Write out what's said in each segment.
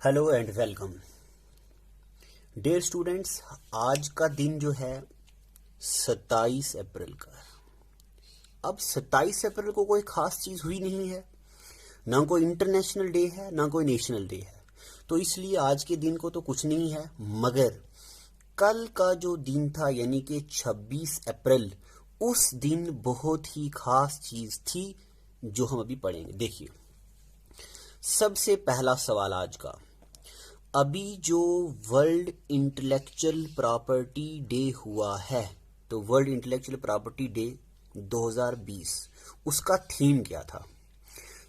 Hello and welcome dear students. आज का दिन जो है 27 अप्रैल का। अब 27 अप्रैल को कोई खास चीज़ हुई नहीं है, ना कोई इंटरनेशनल डे है ना कोई नेशनल डे है, तो इसलिए आज के दिन को तो कुछ नहीं है। मगर कल का जो दिन था यानी कि 26 अप्रैल, उस दिन बहुत ही खास चीज़ थी जो हम अभी पढ़ेंगे। देखिए, सबसे पहला सवाल आज का, अभी जो वर्ल्ड इंटेलेक्चुअल प्रॉपर्टी डे हुआ है, तो वर्ल्ड इंटेलेक्चुअल प्रॉपर्टी डे 2020, उसका थीम क्या था?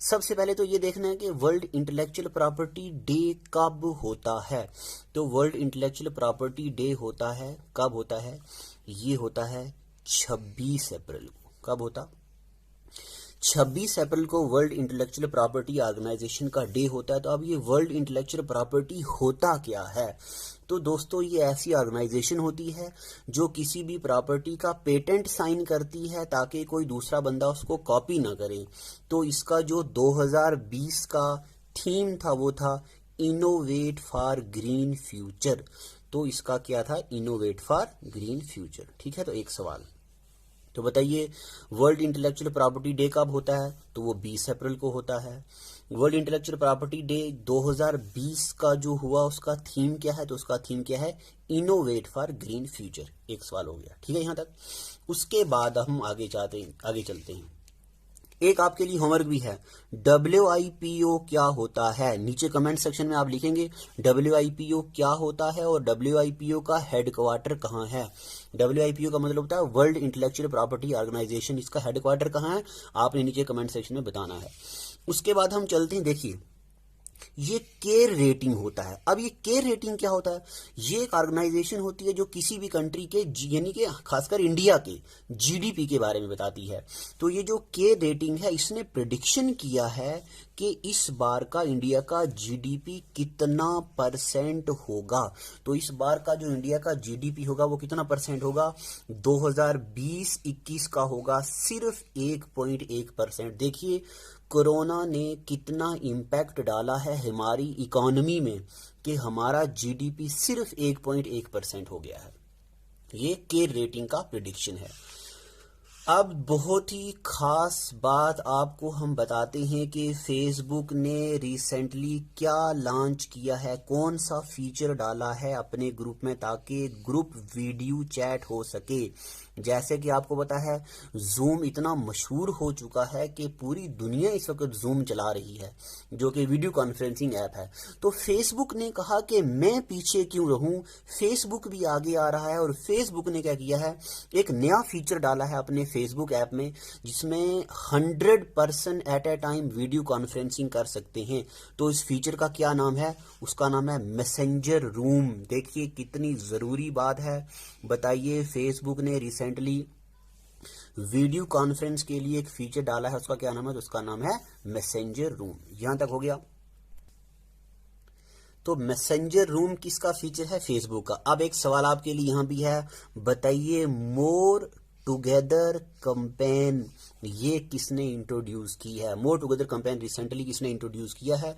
सबसे पहले तो ये देखना है कि वर्ल्ड इंटेलेक्चुअल प्रॉपर्टी डे कब होता है। तो वर्ल्ड इंटेलेक्चुअल प्रॉपर्टी डे होता है, कब होता है? ये होता है 26 अप्रैल को। कब होता? 26 अप्रैल को वर्ल्ड इंटेलेक्चुअल प्रॉपर्टी ऑर्गेनाइजेशन का डे होता है। तो अब ये वर्ल्ड इंटेलेक्चुअल प्रॉपर्टी होता क्या है? तो दोस्तों, ये ऐसी ऑर्गेनाइजेशन होती है जो किसी भी प्रॉपर्टी का पेटेंट साइन करती है ताकि कोई दूसरा बंदा उसको कॉपी ना करे। तो इसका जो 2020 का थीम था वो था इनोवेट फॉर ग्रीन फ्यूचर। तो इसका क्या था? Innovate for green future. ठीक है, तो एक सवाल तो बताइए, वर्ल्ड इंटेलेक्चुअल प्रॉपर्टी डे कब होता है? तो वो 20 अप्रैल को होता है। वर्ल्ड इंटेलेक्चुअल प्रॉपर्टी डे 2020 का जो हुआ उसका थीम क्या है? तो उसका थीम क्या है? Innovate for green future. एक सवाल हो गया, ठीक है यहाँ तक। उसके बाद हम आगे चलते हैं। एक आपके लिए होमवर्क भी है, WIPO क्या होता है? नीचे कमेंट सेक्शन में आप लिखेंगे WIPO क्या होता है और WIPO का हेडक्वार्टर कहाँ है। WIPO का मतलब होता है वर्ल्ड इंटेलेक्चुअल प्रॉपर्टी ऑर्गेनाइजेशन। इसका हेडक्वार्टर कहाँ है आपने नीचे कमेंट सेक्शन में बताना है। उसके बाद हम चलते हैं, देखिए ये केयर रेटिंग होता है। अब ये केयर रेटिंग क्या होता है? ये एक ऑर्गेनाइजेशन होती है जो किसी भी कंट्री के यानी कि खासकर इंडिया के GDP के बारे में बताती है। तो ये जो केयर रेटिंग है, इसने प्रेडिक्शन किया है कि इस बार का इंडिया का GDP कितना परसेंट होगा। तो इस बार का जो इंडिया का GDP होगा वो कितना परसेंट होगा? 2020-21 का होगा सिर्फ 1.1%। देखिए, कोरोना ने कितना इम्पैक्ट डाला है हमारी इकोनॉमी में कि हमारा GDP सिर्फ 1.1% हो गया है। ये केयर रेटिंग का प्रिडिक्शन है। अब बहुत ही खास बात आपको हम बताते हैं कि फेसबुक ने रिसेंटली क्या लॉन्च किया है, कौन सा फीचर डाला है अपने ग्रुप में ताकि ग्रुप वीडियो चैट हो सके। जैसे कि आपको पता है, जूम इतना मशहूर हो चुका है कि पूरी दुनिया इस वक्त जूम चला रही है, जो कि वीडियो कॉन्फ्रेंसिंग ऐप है। तो फेसबुक ने कहा कि मैं पीछे क्यों रहूं, फेसबुक भी आगे आ रहा है। और फेसबुक ने क्या किया है, एक नया फीचर डाला है अपने फेसबुक ऐप में जिसमें 100% at a time video conferencing कर सकते हैं। तो इस फीचर का क्या नाम है? उसका नाम है मैसेंजर रूम। देखिए कितनी ज़रूरी बात है। बताइए, फेसबुक ने रिसेंटली वीडियो कॉन्फ्रेंस के लिए एक फीचर डाला है, उसका क्या नाम है? तो उसका नाम है मैसेंजर रूम। यहां तक हो गया। तो मैसेंजर रूम किसका फीचर है? फेसबुक का। अब एक सवाल आपके लिए यहां भी है, बताइए मोर टुगेदर कैंपेन ये किसने इंट्रोड्यूस की है? मोर टुगेदर कैंपेन रिसेंटली किसने इंट्रोड्यूस किया है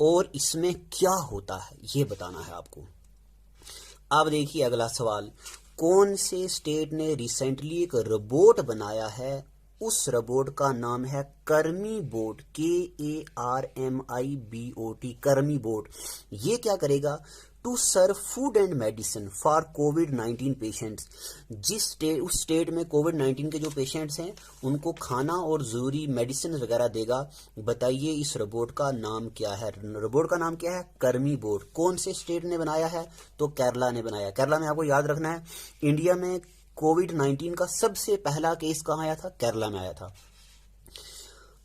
और इसमें क्या होता है ये बताना है आपको। अब देखिए अगला सवाल, कौन से स्टेट ने रिसेंटली एक रोबोट बनाया है? उस रोबोट का नाम है कर्मी बोट, KARMIBOT, कर्मी बोट। ये क्या करेगा? To serve food and medicine for कोविड-19 पेशेंट्स। उस स्टेट में कोविड-19 के जो पेशेंट्स हैं उनको खाना और जरूरी मेडिसिन वगैरह देगा। बताइए इस रोबोट का नाम क्या है? रोबोट का नाम क्या है? कर्मी बोट। कौन से स्टेट ने बनाया है? तो केरला ने बनाया। केरला में आपको याद रखना है, इंडिया में कोविड-19 का सबसे पहला केस कहाँ आया था? केरला में आया था।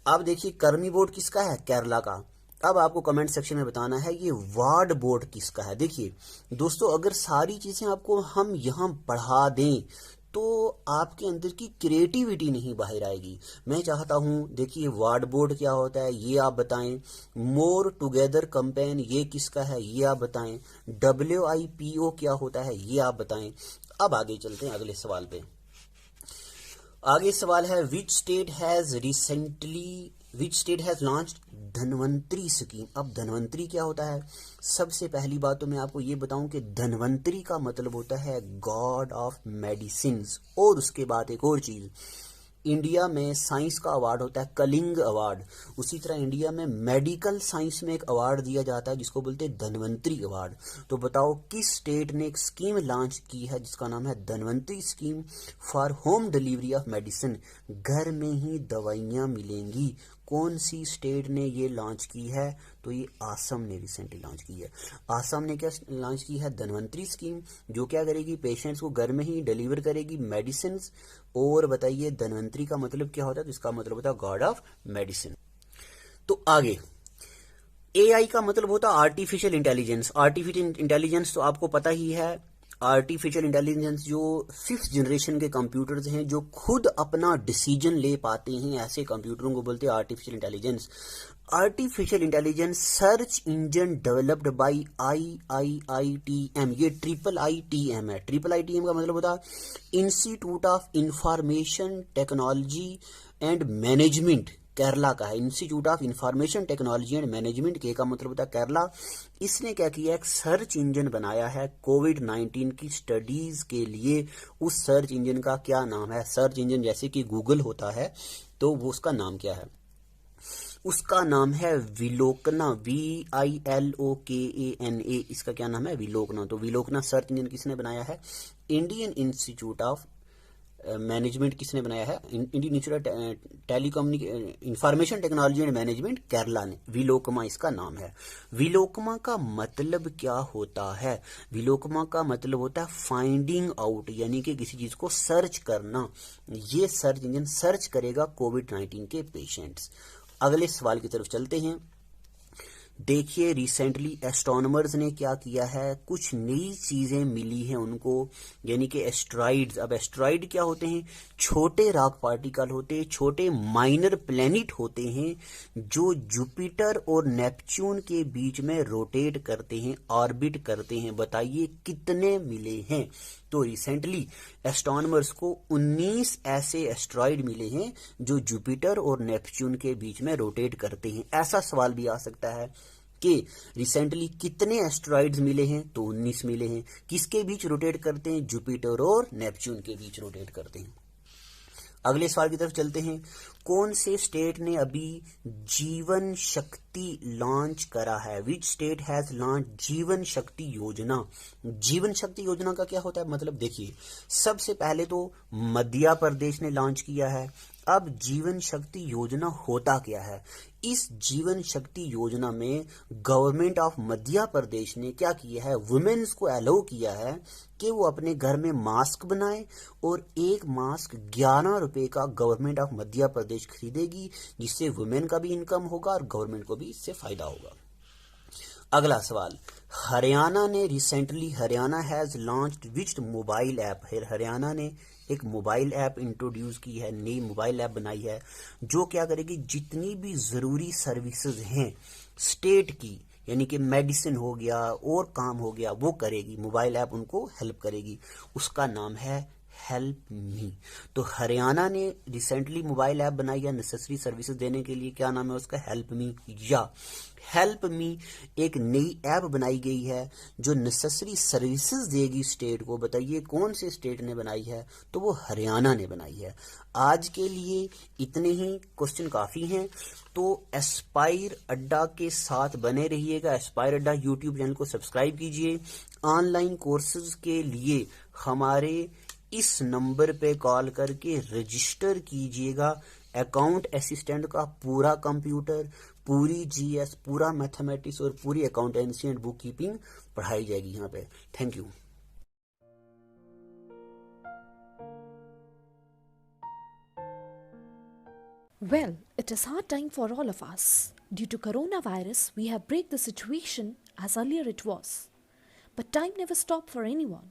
अब देखिए, कर्मी बोर्ड किसका है? केरला का। अब आपको कमेंट सेक्शन में बताना है ये वार्ड बोर्ड किसका है। देखिए दोस्तों, अगर सारी चीजें आपको हम यहाँ बढ़ा दें तो आपके अंदर की क्रिएटिविटी नहीं बाहर आएगी। मैं चाहता हूँ, देखिए वार्ड बोर्ड क्या होता है ये आप बताएं, मोर टुगेदर कैंपेन ये किसका है ये आप बताएं, WIPO क्या होता है ये आप बताएं। अब आगे चलते हैं अगले सवाल पे। आगे सवाल है, which state has recently which state has launched Dhanvantari scheme. अब धन्वंतरी क्या होता है? सबसे पहली बात तो मैं आपको ये बताऊं कि धन्वंतरी का मतलब होता है गॉड ऑफ मेडिसिन। और उसके बाद एक और चीज, इंडिया में साइंस का अवार्ड होता है कलिंग अवार्ड, उसी तरह इंडिया में मेडिकल साइंस में एक अवार्ड दिया जाता है जिसको बोलते हैं धन्वंतरी अवार्ड। तो बताओ किस स्टेट ने एक स्कीम लॉन्च की है जिसका नाम है Dhanvantari scheme for home delivery of medicine, घर में ही दवाइयाँ मिलेंगी। कौन सी स्टेट ने ये लॉन्च की है? तो ये आसम ने रिसेंटली लॉन्च की है। आसम ने क्या लॉन्च की है? धन्वंतरी स्कीम, जो क्या करेगी? पेशेंट्स को घर में ही डिलीवर करेगी मेडिसिन। और बताइए धन्वंतरी का मतलब क्या होता है? तो इसका मतलब होता है गॉड ऑफ मेडिसिन। तो आगे एआई का मतलब होता है आर्टिफिशियल इंटेलिजेंस। आर्टिफिशियल इंटेलिजेंस तो आपको पता ही है, आर्टिफिशियल इंटेलिजेंस जो 5th जनरेशन के कंप्यूटर्स हैं जो खुद अपना डिसीजन ले पाते हैं, ऐसे कंप्यूटरों को बोलते हैं artificial intelligence. Artificial intelligence search engine developed by IIITM, ये IIITM है। IIITM का मतलब होता है institute of information technology and management, Kerala का है। Institute of information technology and management, के का मतलब होता है केरला। इसने क्या किया? एक सर्च इंजन बनाया है कोविड-19 की स्टडीज के लिए। उस सर्च इंजन का क्या नाम है? सर्च इंजन जैसे कि गूगल होता है तो वो उसका नाम क्या है? उसका नाम है विलोकना, VILOKANA। इसका क्या नाम है? विलोकना। तो विलोकना सर्च इंजन किसने बनाया है? इंडियन इंस्टीट्यूट ऑफ मैनेजमेंट किसने बनाया है? Indian institute information technology and management, Kerala ने। विलोकमा इसका नाम है। विलोकमा का मतलब क्या होता है? विलोकमा का मतलब होता है फाइंडिंग आउट, यानी कि किसी चीज को सर्च करना। ये सर्च इंजन सर्च करेगा कोविड-19 के पेशेंट्स। अगले सवाल की तरफ चलते हैं। देखिए रिसेंटली एस्ट्रोनॉमर्स ने क्या किया है? कुछ नई चीजें मिली हैं उनको, यानी कि एस्ट्रॉइड्स। अब एस्ट्रॉइड क्या होते हैं? छोटे रॉक पार्टिकल होते हैं, छोटे माइनर प्लेनेट होते हैं जो जुपिटर और नेपच्यून के बीच में रोटेट करते हैं, ऑर्बिट करते हैं। बताइए कितने मिले हैं? तो रिसेंटली एस्ट्रोनॉमर्स को 19 ऐसे एस्ट्रॉइड मिले हैं जो जुपिटर और नेपच्यून के बीच में रोटेट करते हैं। ऐसा सवाल भी आ सकता है कि रिसेंटली कितने एस्ट्रॉइड्स मिले हैं? तो 19 मिले हैं। किसके बीच रोटेट करते हैं? जुपिटर और नेपच्यून के बीच रोटेट करते हैं। अगले सवाल की तरफ चलते हैं। कौन से स्टेट ने अभी जीवन शक्ति लॉन्च करा है? विच स्टेट हैज लॉन्च जीवन शक्ति योजना? जीवन शक्ति योजना का क्या होता है? मतलब देखिए, सबसे पहले तो मध्य प्रदेश ने लॉन्च किया है। अब जीवन शक्ति योजना होता क्या है? इस जीवन शक्ति योजना में गवर्नमेंट ऑफ मध्य प्रदेश ने क्या किया है? वुमेन्स को अलाउ किया है कि वो अपने घर में मास्क बनाएं, और एक मास्क 11 रुपए का गवर्नमेंट ऑफ मध्य प्रदेश खरीदेगी, जिससे वुमेन का भी इनकम होगा और गवर्नमेंट को भी इससे फायदा होगा। अगला सवाल, हरियाणा ने recently, Haryana has launched which mobile app? Haryana ने एक मोबाइल ऐप इंट्रोड्यूस की है, नई मोबाइल ऐप बनाई है जो क्या करेगी? जितनी भी जरूरी सर्विसेज हैं स्टेट की, यानी कि मेडिसिन हो गया और काम हो गया, वो करेगी। मोबाइल ऐप उनको हेल्प करेगी। उसका नाम है हेल्प मी। तो हरियाणा ने रिसेंटली मोबाइल ऐप बनाई है नेसेसरी सर्विसेज देने के लिए। क्या नाम है उसका? Help me. या हेल्प मी एक नई ऐप बनाई गई है जो नेसेसरी सर्विसेज देगी स्टेट को। बताइए कौन से स्टेट ने बनाई है? तो वो हरियाणा ने बनाई है। आज के लिए इतने ही, क्वेश्चन काफी हैं। तो एस्पायर अड्डा के साथ बने रहिएगा। एस्पायर अड्डा यूट्यूब चैनल को सब्सक्राइब कीजिए। ऑनलाइन कोर्सेज के लिए हमारे इस नंबर पे कॉल करके रजिस्टर कीजिएगा। अकाउंट असिस्टेंट का पूरा कंप्यूटर, पूरी जीएस, पूरा मैथमेटिक्स और पूरी अकाउंटेंसी एंड बुक कीपिंग पढ़ाई जाएगी यहाँ पे। Thank you. Well, it is hard time for all of us. Due to coronavirus, we have break the situation as earlier it was. But time never stopped for anyone.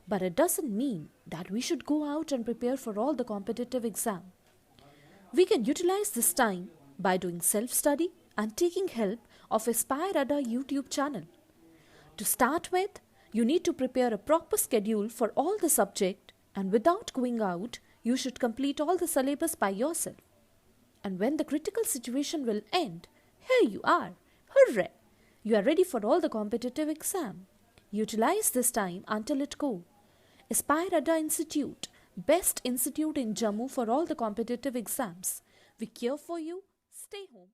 But it doesn't mean that we should go out and prepare for all the competitive exam. We can utilize this time by doing self-study and taking help of Aspire Ada YouTube channel. To start with, you need to prepare a proper schedule for all the subject, and without going out, you should complete all the syllabus by yourself. And when the critical situation will end, here you are. Hooray! You are ready for all the competitive exam. Utilize this time until it go. Aspire Adda Institute, best institute in Jammu for all the competitive exams. We care for you. Stay home.